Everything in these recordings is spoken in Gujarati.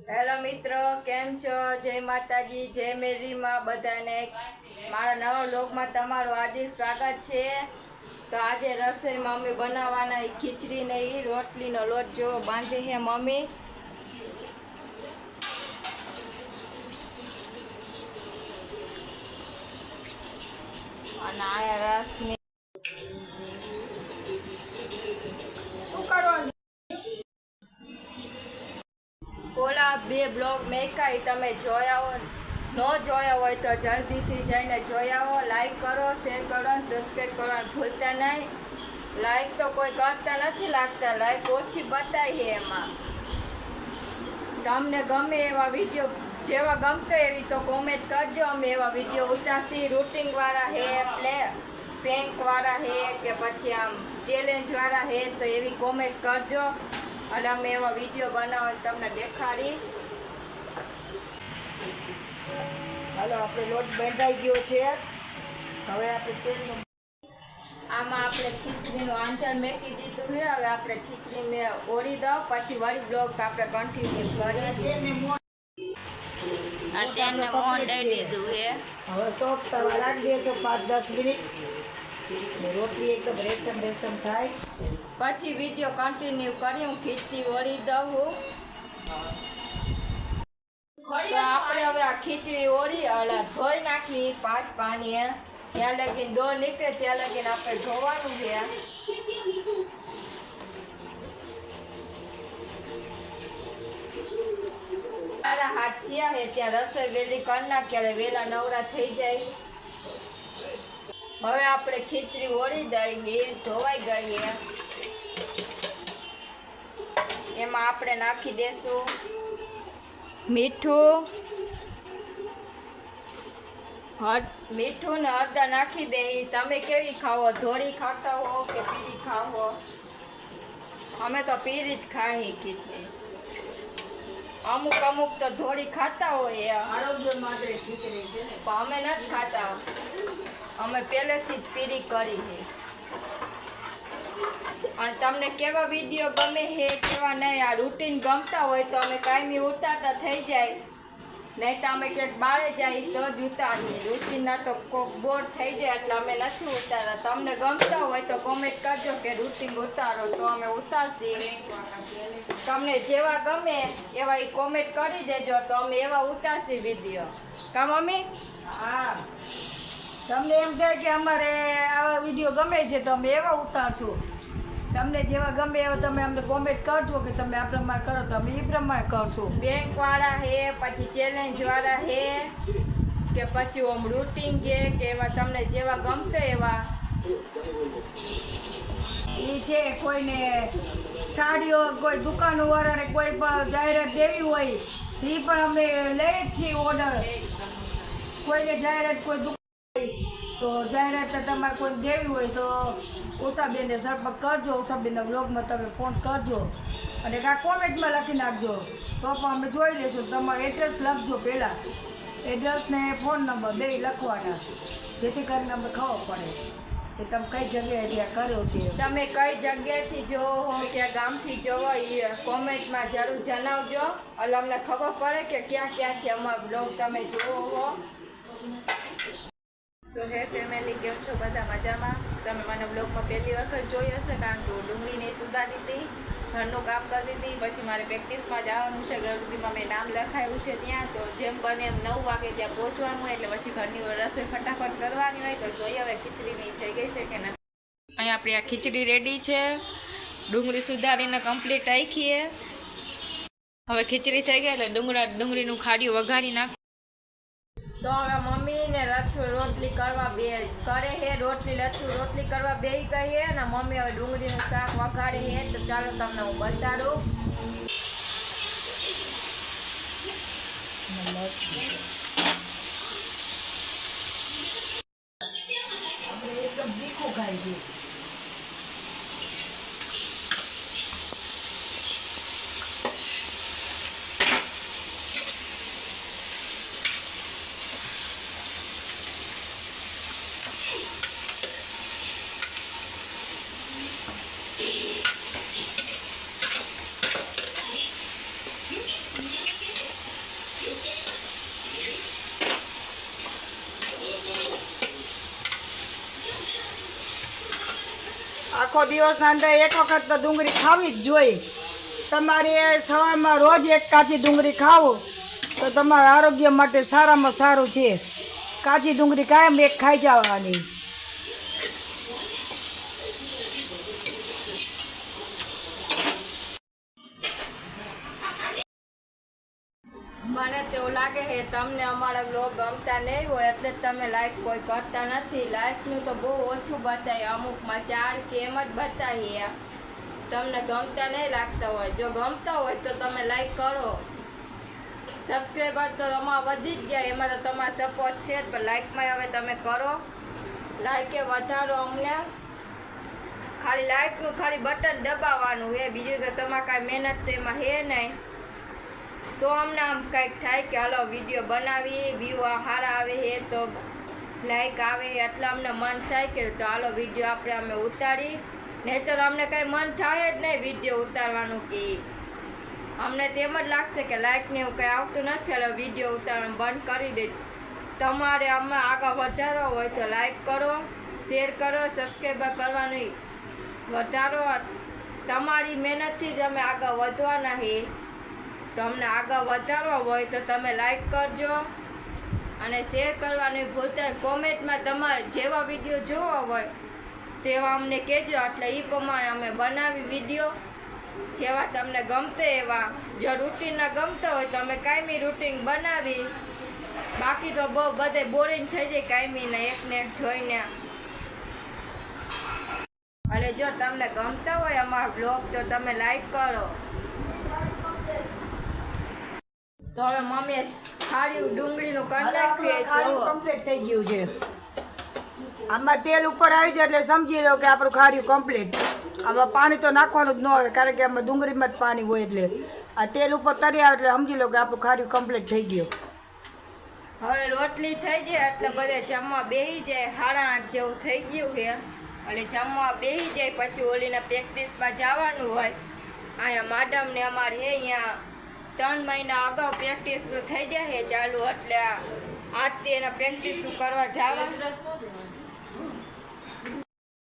હેલો મિત્રો, કેમ છો? જય માતાજી, જય મેરી માં બધાને મારા નવા વ્લોગમાં તમારું હાર્દિક સ્વાગત છે। તો આજે રસોઈમાં મમ્મી બનાવવાના ખીચડી ને રોટલીનો લોટ જો બાંધી હે મમ્મી। અને આયા રસ ને શું કરવાનું? ઓલા બે બ્લોગ મેકાઈ તમે જોયા હો, ન જોયા હોય તો જલ્દીથી જઈને જોઈ આવો। લાઈક કરો, શેર કરો, સબસ્ક્રાઈબ કરવાનું ભૂલતા નહીં। લાઈક તો કોઈ કરતા નથી લાગતા, લાઈક ઓછી બતાવી એમાં। તમને ગમે એવા વિડીયો જેવા ગમતો એવી તો કોમેન્ટ કરજો। અમે એવા વિડીયો ઉતારશી। રૂટિંગવાળા હે, પેંકવાળા હે કે પછી આમ ચેલેન્જવાળા હે તો એવી કોમેન્ટ કરજો અને અમે એવા વિડીયો બનાવવા તમને દેખાડી। હાલો આપણે લોટ બંધાઈ ગયો છે। હવે આપણે તેલનું આમાં આપણે ખીચડીનું આંતર મેકી દીધું છે। હવે આપણે ખીચડી મેં ઓળી દઉં, પછી વળી બ્લોગ આપણે કન્ટિન્યુ કરીએ। આ તેને મોણ દઈ દીધું છે। હવે સોફ્ટ થવા લાગી દેશો 5-10 મિનિટ। રોટલી એકદમ રેશમ થાય પછી વિડીયો કન્ટિન્યુ કરી હું ખીચડી ઓળી દઉં। તો આપણે હવે આ ખીચડી ઓળી ધોઈ નાખી 5 પાણીએ। જ્યાં લગીને દોર નીકળે ત્યાં લગીને આપણે ધોવાનું છે। તારા હાથ થયા છે ત્યાં રસોઈ વેલી કરી નાખી, વેલા નવરા થઈ જાય। હવે આપણે ખીચડી ઓળી દઈએ, ધોવાઈ ગઈ છે। એમાં આપણે નાખી દેશું મીઠું ને હળદર નાખી દઈએ। તમે કેવી ખાવો, ધોળી ખાતા હો કે પીળી ખાવો? અમે તો પીળી જ ખાઈ ખીચડી। અમુક તો ધોળી ખાતા હોય આરોગ્ય માટે ખીચડી છે ને, પણ અમે નથી ખાતા। અમે પહેલેથી જ પીળી કરી છે। અને તમને કેવા વિડીયો ગમે છે કેવા નહીં, આ રૂટીન ગમતા હોય તો અમે કાયમી ઉતારતા થઈ જાય, નહીં તો અમે ક્યાંક બહાર જાય તો જ ઉતારીએ। રૂટીનના તો કોક બોર થઈ જાય એટલે અમે નથી ઉતારતા। તમને ગમતા હોય તો કોમેન્ટ કરજો કે રૂટીન ઉતારો તો અમે ઉતારશી। તમને જેવા ગમે એવા એ કોમેન્ટ કરી દેજો તો અમે એવા ઉતારશી વિડીયો। કા મમ્મી? હા તમને એમ થાય કે અમારે આવા વિડીયો ગમે છે તો અમે એવા ઉતારશું। તમને જેવા ગમે એવા તમે અમને કોમેન્ટ કરજો કે તમે આ પ્રમાણે કરો તો અમે એ પ્રમાણે કરશું। બેંકવાળા હે, પછી ચેલેન્જવાળા હે કે પછી ઓમ રૂટિંગ છે કે એવા તમને જેવા ગમતો એવા એ છે। કોઈને સાડીઓ, કોઈ દુકાનવાળાને કોઈ પણ જાહેરાત દેવી હોય એ પણ અમે લઈએ જ છીએ ઓર્ડર। કોઈને જાહેરાત કોઈ દુકાન તો જાહેરાત તમારે કોઈ દેવી હોય તો ઉષાબેનને સંપર્ક કરજો। ઉષાબેનના બ્લોગમાં તમે ફોન કરજો અને કાં કોમેન્ટમાં લખી નાખજો તો પણ અમે જોઈ લઈશું। તમારું એડ્રેસ લખજો, પહેલાં એડ્રેસ ને ફોન નંબર બે લખવાના, જેથી કરીને અમને ખબર પડે કે તમે કઈ જગ્યાએ ત્યાં કર્યો છે। તમે કઈ જગ્યાએથી જોવો હો કે ગામથી જોવો એ કોમેન્ટમાં જરૂર જણાવજો, એટલે અમને ખબર પડે કે ક્યાંથી અમારો બ્લોગ તમે જોવો હો। સો હે ફેમિલી, કેમ છો બધા? મજામાં? તમે મને બ્લોગમાં પહેલી વખત જોઈ હશે, કારણ કે ડુંગળીને સુધારી હતી, ઘરનું કામ કરતી હતી, પછી મારે પ્રેક્ટિસમાં જવાનું છે। ગળુદીમાં મેં નામ લખાયું છે ત્યાં, તો જેમ બને એમ 9 વાગે ત્યાં પહોંચવાનું હોય, એટલે પછી ઘરની રસોઈ ફટાફટ કરવાની હોય। તો જોઈએ હવે ખીચડીની થઈ ગઈ છે કે નથી। અહીં આપણી આ ખીચડી રેડી છે, ડુંગળી સુધારીને કમ્પ્લીટ રાખીએ। હવે ખીચડી થઈ ગઈ એટલે ડુંગળીનું ખાડિયું વઘારી નાખ। તો હવે મમ્મી ને લચ્છુ રોટલી કરવા બે કરે છે, લચ્છુ રોટલી કરવા બે ગઈ છે અને મમ્મી હવે ડુંગળીનું શાક વઘારે છે। તો ચાલો તમને હું બતાડું। આપણે એકદમ તીખું ખાઈ છીએ। આખો દિવસના અંદર એક વખત તો ડુંગળી ખાવી જ જોઈએ. તમારે સવારમાં રોજ એક કાચી ડુંગળી ખાવો તો તમારા આરોગ્ય માટે સારામાં સારું છે. કાચી ડુંગળી કાયમ એક ખાઈ જવાની. મને તો એવું લાગે છે તમને અમારા બ્લોગ ગમતા નહીં હોય એટલે જ તમે લાઈક કોઈ કરતા નથી. લાઈકનું તો બહુ ઓછું બતાવે, અમુકમાં 4 કે એમ જ બતાવીએ. તમને ગમતા નહીં લાગતા હોય. જો ગમતા હોય તો તમે લાઈક કરો. સબસ્ક્રાઈબર તો અમારા વધી જ ગયા, એમાં તો તમારો સપોર્ટ છે જ, પણ લાઈકમાં હવે તમે કરો. લાઈકે વધારો અમને. ખાલી લાઈકનું ખાલી બટન દબાવવાનું છે, બીજું તો તમારે કાંઈ મહેનત તો એમાં છે નહીં. તો અમને આમ કંઈક થાય કે હાલો વિડીયો બનાવી, વ્યૂ સારા આવે છે તો લાઈક આવે એટલે અમને મન થાય કે તો હાલો વિડીયો આપણે અમે ઉતારી. નહીં તો અમને કાંઈ મન થાય જ નહીં વિડીયો ઉતારવાનું. કે અમને તેમ જ લાગશે કે લાઈકને એવું કંઈ આવતું નથી એટલે વિડીયો ઉતારવાનું બંધ કરી દે. તમારે અમે આગળ વધારો હોય તો લાઈક કરો, શેર કરો, સબસ્ક્રાઈબર કરવાનું વધારો. તમારી મહેનતથી જ અમે આગળ વધવાના છીએ. તો અમને આગળ વધારવા હોય તો તમે લાઈક કરજો અને શેર કરવાનું ભૂલતા. કોમેન્ટમાં તમારે જેવા વિડીયો જોવા હોય તેવા અમને કહેજો, એટલે એ પ્રમાણે અમે બનાવી વિડીયો જેવા તમને ગમતે એવા. જો રૂટીનના ગમતા હોય તો અમે કાયમી રૂટીન બનાવી. બાકી તો બહુ બધે બોરિંગ થઈ જાય કાયમીને એકને એક જોઈને. અને જો તમને ગમતા હોય અમારા બ્લોગ તો તમે લાઈક કરો. તો હવે મમ્મીએ ખારી ડુંગળીનું કરી નાખ્યું. કમ્પ્લીટ થઈ ગયું છે. આમાં તેલ ઉપર આવી જાય એટલે સમજી લો કે આપણું ખાર્યું કમ્પ્લીટ. આમાં પાણી તો નાખવાનું જ ન હોય કારણ કે આમાં ડુંગળીમાં જ પાણી હોય. એટલે આ તેલ ઉપર તરી આવે એટલે સમજી લો કે આપણું ખાર્યું કમ્પ્લીટ થઈ ગયું. હવે રોટલી થઈ જાય એટલે બધે જમવા બેસી જાય. 8:30 જેવું થઈ ગયું છે એટલે જમવા બેસી જાય. પછી ઓલીના પ્રેક્ટિસમાં જવાનું હોય. અહીંયા મેડમને અમારે હે અહીંયા 3 મહિના અગાઉ પ્રેક્ટિસનું થઈ જાય છે ચાલુ, એટલે આજથી એના પ્રેક્ટિસ કરવા જવા.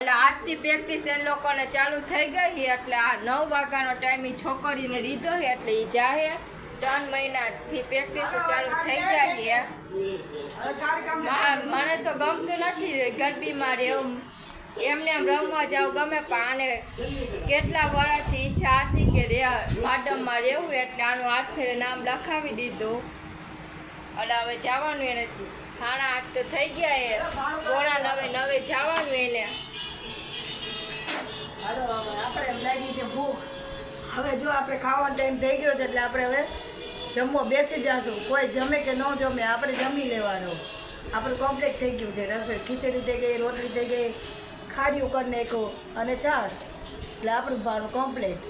એટલે આજથી પ્રેક્ટિસ એ લોકોને ચાલુ થઈ ગઈ છે એટલે આ 9 વાગ્યાનો ટાઈમ એ છોકરીને લીધો છે એટલે એ જાય. 3 મહિનાથી પ્રેક્ટિસ ચાલુ થઈ જાય છે. મને તો ગમતું નથી ગરબીમાં રહેવું, એમને એમ રમવા જાવ ગમે. પણ આને કેટલા વર્ષથી ઈચ્છા હતી કે વાડમમાં રહેવું એટલે આનું હાથે નામ લખાવી દીધું. એટલે હવે જવાનું એને 8:30 તો થઈ ગયા. એ 8:45 જવાનું એને. આપણે એમ લાગી છે ભૂખ. હવે જો આપણે ખાવાનો ટાઈમ થઈ ગયો છે એટલે આપણે હવે જમવા બેસી જશું. કોઈ જમે કે ન જમે આપણે જમી લેવાનું. આપણું કમ્પ્લીટ થઈ ગયું છે રસોઈ. ખીચડી થઈ ગઈ, રોટલી થઈ ગઈ, ખાર્યું કરી નાખ્યું અને છાશ. એટલે આપણું ભાણું કમ્પ્લીટ.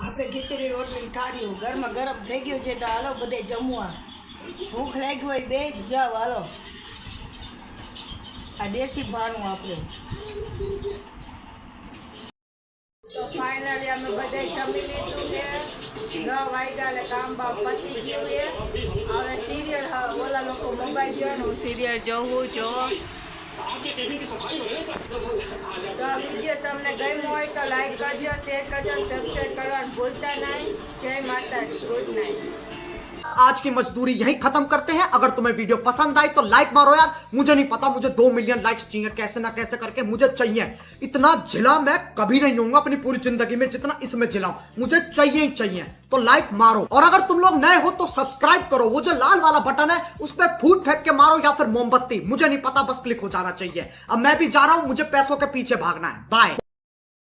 આપણે ખીચડી રોટલી ખાર્યું ગરમા ગરમ થઈ ગયું છે તો હાલો બધે જમવા. ભૂખ લાગી હોય બે જાવ હાલો. આ દેશી ભાણું આપણું. તો ફાઇનલી અમે બધા જમી લીધું છે. 9 વાગ્યા એટલે કામ બામ પતી ગયું છે. હવે સિરિયલ ઓલા લોકો મોબાઈલ જોવાનું સિરિયલ જોવું જો. તો આ વિડીયો તમને ગમ્યો હોય તો લાઈક કરજો, શેર કરજો, સબસ્ક્રાઈબ કરવાનું ભૂલતા નહીં. જય માતાજી, ગુડ નાઇટ. आज की मजदूरी यहीं खत्म करते हैं। अगर तुम्हें वीडियो पसंद आई तो लाइक मारो यार। मुझे नहीं पता, मुझे 2 मिलियन लाइक्स चाहिए, कैसे ना कैसे करके मुझे चाहिए। इतना जिला मैं कभी नहीं होऊंगा अपनी पूरी जिंदगी में जितना इसमें जिला हूं, मुझे चाहिए ही चाहिए। तो लाइक मारो और अगर तुम लोग नए हो तो सब्सक्राइब करो। वो जो लाल वाला बटन है उस पर फूट फेंक के मारो या फिर मोमबत्ती, मुझे नहीं पता, बस क्लिक हो जाना चाहिए। अब मैं भी जा रहा हूं, मुझे पैसों के पीछे भागना है। बाय।